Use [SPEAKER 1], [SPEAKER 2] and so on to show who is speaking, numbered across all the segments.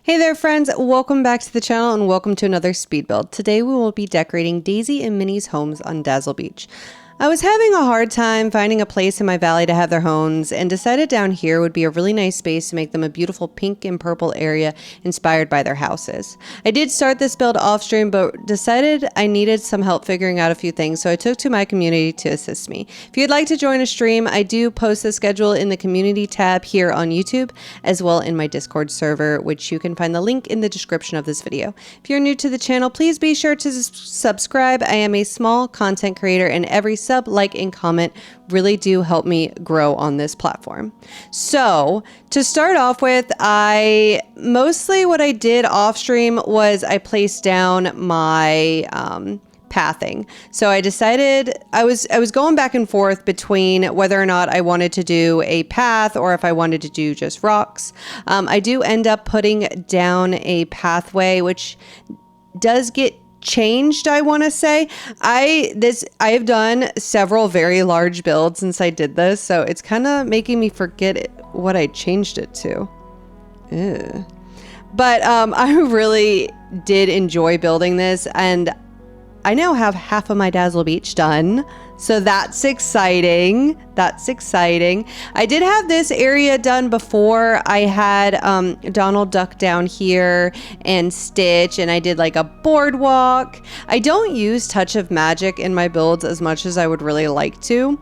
[SPEAKER 1] Hey there friends, welcome back to the channel and welcome to another speed build. Today we will be decorating Daisy and Minnie's homes on Dazzle Beach. I was having a hard time finding a place in my valley to have their homes and decided down here would be a really nice space to make them a beautiful pink and purple area inspired by their houses. I did start this build off stream but decided I needed some help figuring out a few things, so I took to my community to assist me. If you'd like to join a stream, I do post the schedule in the community tab here on YouTube as well in my Discord server, which you can find the link in the description of this video. If you're new to the channel, please be sure to subscribe. I am a small content creator and every sub, like, and comment really do help me grow on this platform. So to start off with, what I did off stream was I placed down my pathing. So I decided I was going back and forth between whether or not I wanted to do a path or if I wanted to do just rocks. I do end up putting down a pathway, which does get changed, I want to say. I have done several very large builds since I did this, so it's kind of making me forget what I changed it to. Ew. But I really did enjoy building this, and I now have half of my Dazzle Beach done. So that's exciting. That's exciting. I did have this area done before. I had Donald Duck down here and Stitch, and I did like a boardwalk. I don't use Touch of Magic in my builds as much as I would really like to.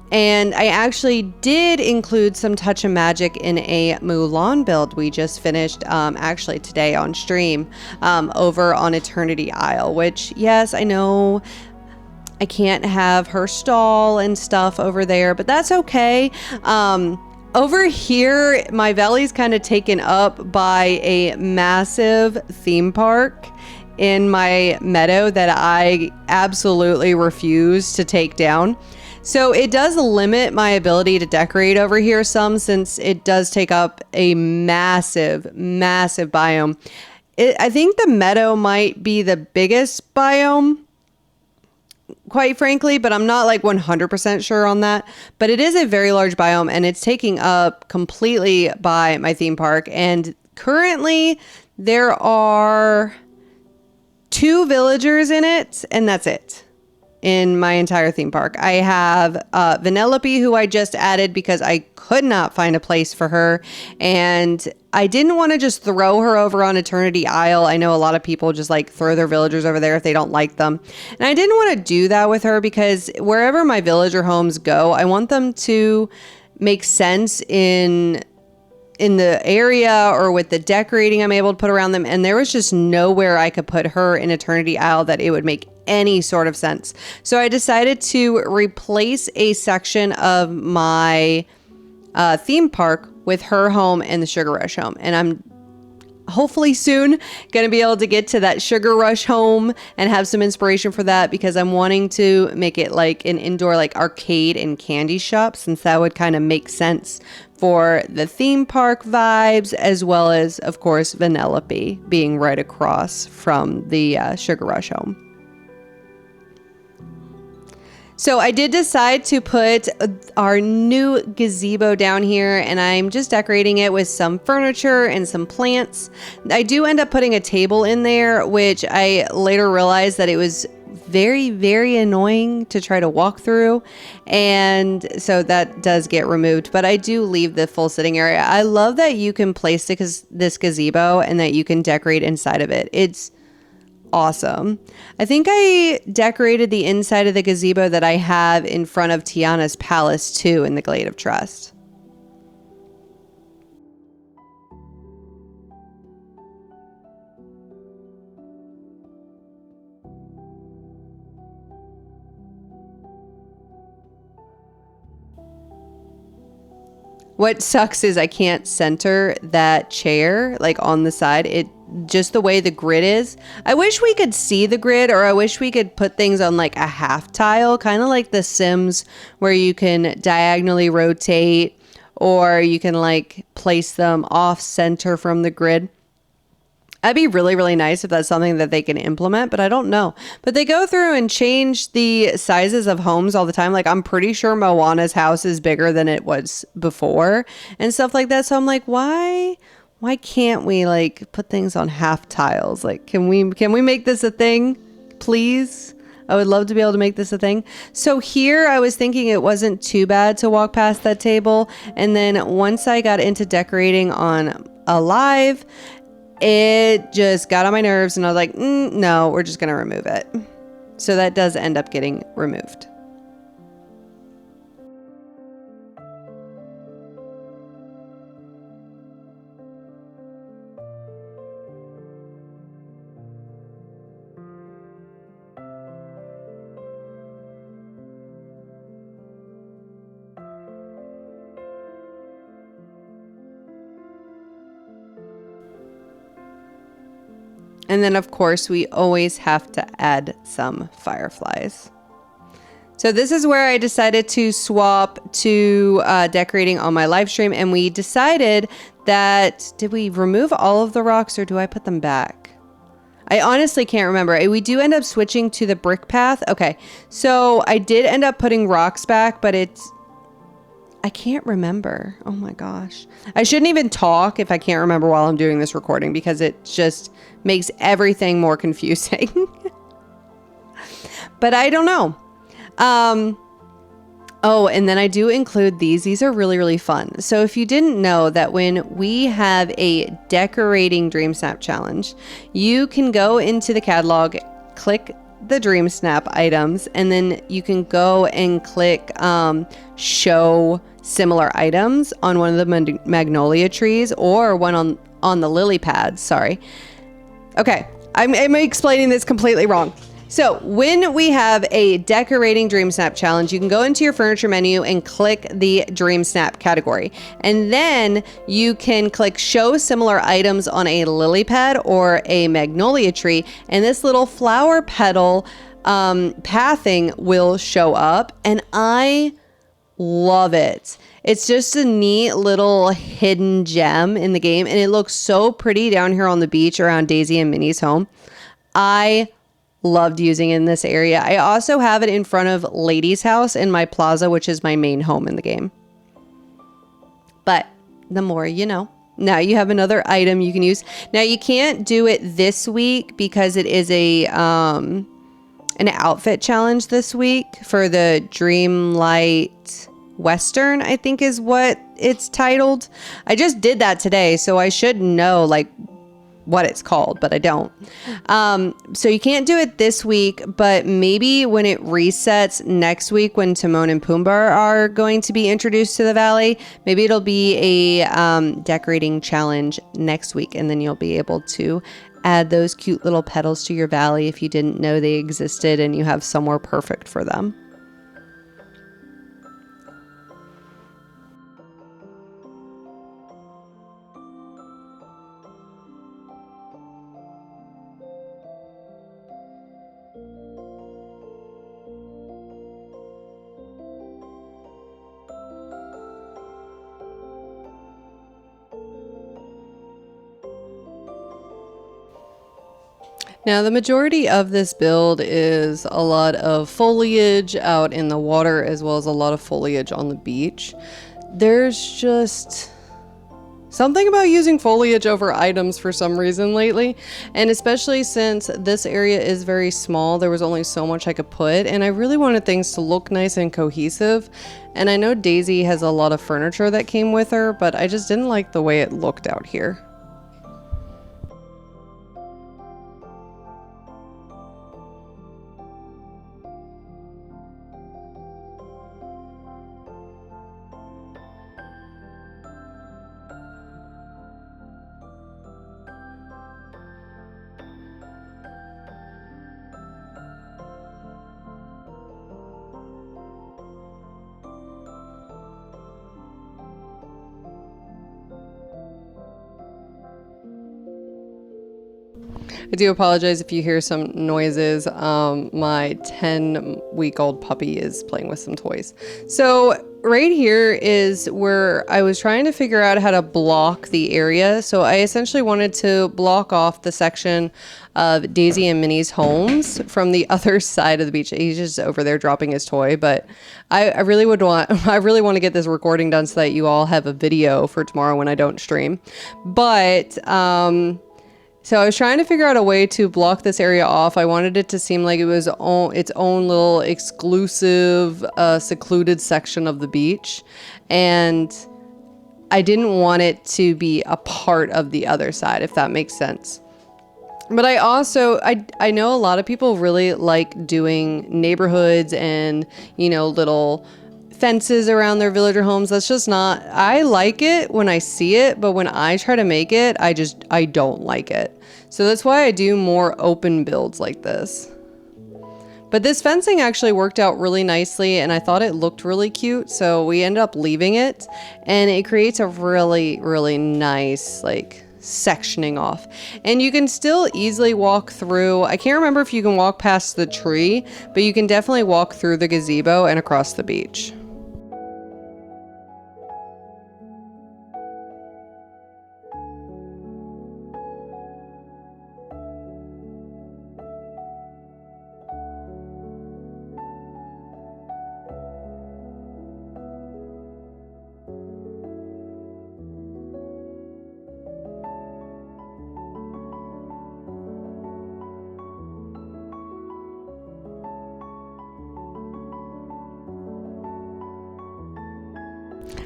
[SPEAKER 1] And I actually did include some Touch of Magic in a Mulan build we just finished actually today on stream over on Eternity Isle, which, yes, I know I can't have her stall and stuff over there, but that's okay. Over here, my valley's kind of taken up by a massive theme park in my meadow that I absolutely refuse to take down. So it does limit my ability to decorate over here some, since it does take up a massive, massive biome. I think the meadow might be the biggest biome, quite frankly, but I'm not like 100% sure on that. But it is a very large biome, and it's taking up completely by my theme park. And currently there are 2 villagers in it, and that's it. In my entire theme park, I have Vanellope, who I just added because I could not find a place for her, and I didn't want to just throw her over on Eternity Isle. I know a lot of people just like throw their villagers over there if they don't like them, and I didn't want to do that with her because wherever my villager homes go, I want them to make sense in the area or with the decorating I'm able to put around them, and there was just nowhere I could put her in Eternity Isle that it would make any sort of sense. So I decided to replace a section of my theme park with her home and the Sugar Rush home, and I'm hopefully soon going to be able to get to that Sugar Rush home and have some inspiration for that, because I'm wanting to make it like an indoor like arcade and candy shop, since that would kind of make sense for the theme park vibes, as well as, of course, Vanellope being right across from the Sugar Rush home. So I did decide to put our new gazebo down here, and I'm just decorating it with some furniture and some plants. I do end up putting a table in there, which I later realized that it was very, very annoying to try to walk through, and so that does get removed, but I do leave the full sitting area. I love that you can place this gazebo and that you can decorate inside of it. It's awesome. I think I decorated the inside of the gazebo that I have in front of Tiana's palace too in the Glade of Trust. What sucks is I can't center that chair like on the side. Just the way the grid is. I wish we could see the grid, or I wish we could put things on like a half tile, kind of like The Sims, where you can diagonally rotate, or you can like place them off center from the grid. That'd be really, really nice if that's something that they can implement, but I don't know. But they go through and change the sizes of homes all the time. Like, I'm pretty sure Moana's house is bigger than it was before and stuff like that. So I'm like, why Why can't we like put things on half tiles? Like, can we make this a thing, please? I would love to be able to make this a thing. So here I was thinking it wasn't too bad to walk past that table. And then once I got into decorating on Alive, it just got on my nerves and I was like, no, we're just going to remove it. So that does end up getting removed. And then, of course, we always have to add some fireflies. So this is where I decided to swap to decorating on my live stream. And we decided that, did we remove all of the rocks or do I put them back? I honestly can't remember. We do end up switching to the brick path. Okay, so I did end up putting rocks back, but I can't remember. Oh my gosh. I shouldn't even talk if I can't remember while I'm doing this recording because it just makes everything more confusing. But I don't know. Oh, and then I do include these. These are really, really fun. So if you didn't know that when we have a decorating Dream Snap challenge, you can go into the catalog, click the Dream Snap items, and then you can go and click show similar items on one of the magnolia trees or one on the lily pads. Sorry. Okay, I'm explaining this completely wrong. So when we have a decorating Dream Snap challenge, you can go into your furniture menu and click the Dream Snap category. And then you can click show similar items on a lily pad or a magnolia tree. And this little flower petal pathing will show up. And I love it. It's just a neat little hidden gem in the game. And it looks so pretty down here on the beach around Daisy and Minnie's home. I loved using it in this area. I also have it in front of Lady's house in my plaza, which is my main home in the game. But the more you know. Now you have another item you can use. Now you can't do it this week because it is a an outfit challenge this week for the Dreamlight Western, I think is what it's titled. I just did that today, so I should know like what it's called, but I don't. So you can't do it this week, but maybe when it resets next week, when Timon and Pumbaa are going to be introduced to the valley, maybe it'll be a decorating challenge next week, and then you'll be able to add those cute little petals to your valley if you didn't know they existed and you have somewhere perfect for them. Now, the majority of this build is a lot of foliage out in the water as well as a lot of foliage on the beach. There's just something about using foliage over items for some reason lately, and especially since this area is very small, there was only so much I could put, and I really wanted things to look nice and cohesive. And I know Daisy has a lot of furniture that came with her, but I just didn't like the way it looked out here. I do apologize if you hear some noises. My 10-week-old puppy is playing with some toys. So right here is where I was trying to figure out how to block the area. So I essentially wanted to block off the section of Daisy and Minnie's homes from the other side of the beach. He's just over there dropping his toy, but I really want to get this recording done so that you all have a video for tomorrow when I don't stream. But so I was trying to figure out a way to block this area off. I wanted it to seem like it was its own little exclusive, secluded section of the beach. And I didn't want it to be a part of the other side, if that makes sense. But I also, I know a lot of people really like doing neighborhoods and, you know, little fences around their villager homes. That's just not, I like it when I see it, but when I try to make it, I don't like it. So that's why I do more open builds like this. But this fencing actually worked out really nicely and I thought it looked really cute. So we ended up leaving it and it creates a really, really nice, like, sectioning off. And you can still easily walk through. I can't remember if you can walk past the tree, but you can definitely walk through the gazebo and across the beach.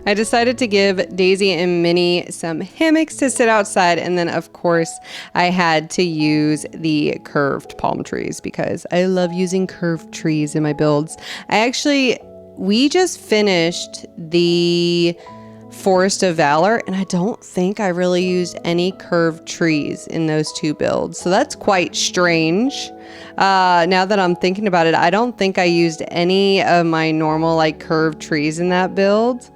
[SPEAKER 1] I decided to give Daisy and Minnie some hammocks to sit outside, and then of course I had to use the curved palm trees because I love using curved trees in my builds. We just finished the Forest of Valor and I don't think I really used any curved trees in those two builds, so that's quite strange. Now that I'm thinking about it, I don't think I used any of my normal like curved trees in that build.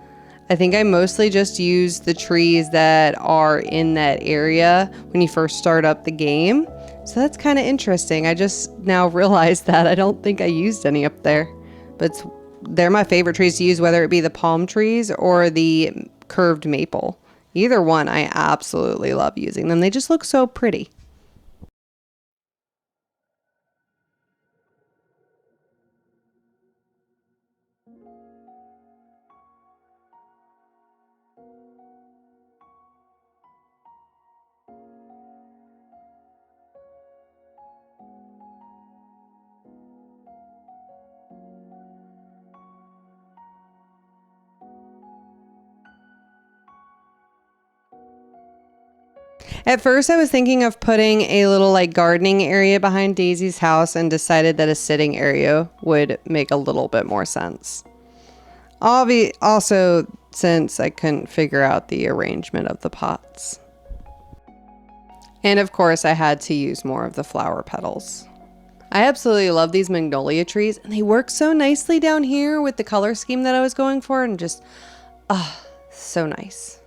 [SPEAKER 1] I think I mostly just used the trees that are in that area when you first start up the game. So that's kind of interesting. I just now realized that I don't think I used any up there. But they're my favorite trees to use, whether it be the palm trees or the curved maple. Either one, I absolutely love using them. They just look so pretty. At first, I was thinking of putting a little like gardening area behind Daisy's house and decided that a sitting area would make a little bit more sense. Also, since I couldn't figure out the arrangement of the pots. And of course, I had to use more of the flower petals. I absolutely love these magnolia trees and they work so nicely down here with the color scheme that I was going for and just, so nice.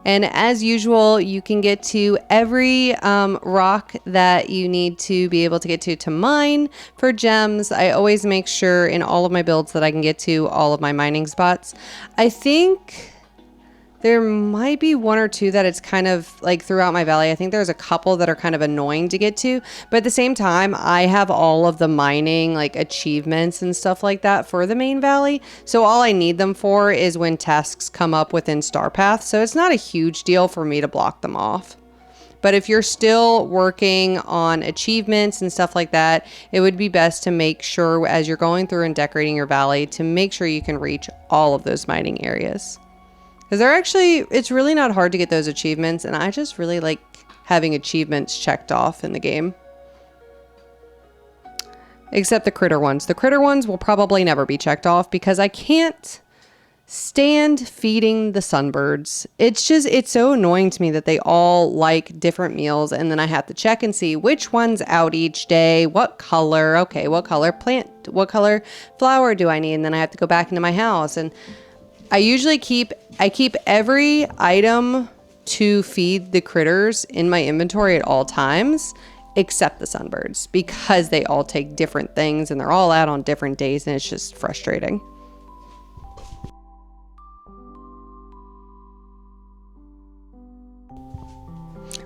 [SPEAKER 1] And as usual, you can get to every rock that you need to be able to get to mine for gems. I always make sure in all of my builds that I can get to all of my mining spots. I think there might be one or two that it's kind of like throughout my valley. I think there's a couple that are kind of annoying to get to, but at the same time, I have all of the mining like achievements and stuff like that for the main valley. So all I need them for is when tasks come up within Star Path. So it's not a huge deal for me to block them off. But if you're still working on achievements and stuff like that, it would be best to make sure as you're going through and decorating your valley to make sure you can reach all of those mining areas. Because it's really not hard to get those achievements, and I just really like having achievements checked off in the game. Except the critter ones. The critter ones will probably never be checked off because I can't stand feeding the sunbirds. It's so annoying to me that they all like different meals, and then I have to check and see which one's out each day, what color, okay, what color plant, what color flower do I need, and then I have to go back into my house, and I keep every item to feed the critters in my inventory at all times. except the sunbirds, because they all take different things and they're all out on different days, and it's just frustrating.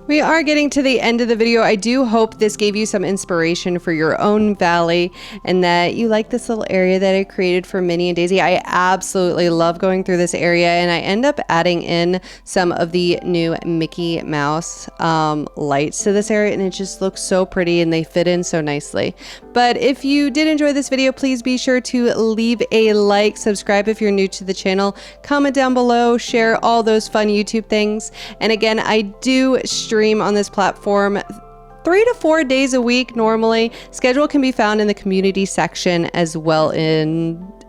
[SPEAKER 1] We are getting to the end of the video. I do hope this gave you some inspiration for your own valley and that you like this little area that I created for Minnie and Daisy. I absolutely love going through this area, and I end up adding in some of the new Mickey Mouse lights to this area, and it just looks so pretty and they fit in so nicely. But if you did enjoy this video, please be sure to leave a like, subscribe if you're new to the channel, comment down below, share all those fun YouTube things. And again, I do stream on this platform 3 to 4 days a week normally. Schedule can be found in the community section as well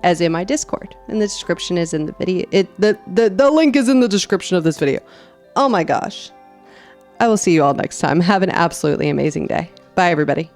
[SPEAKER 1] as in my Discord. And the description is in the video. The link is in the description of this video. Oh my gosh. I will see you all next time. Have an absolutely amazing day. Bye everybody.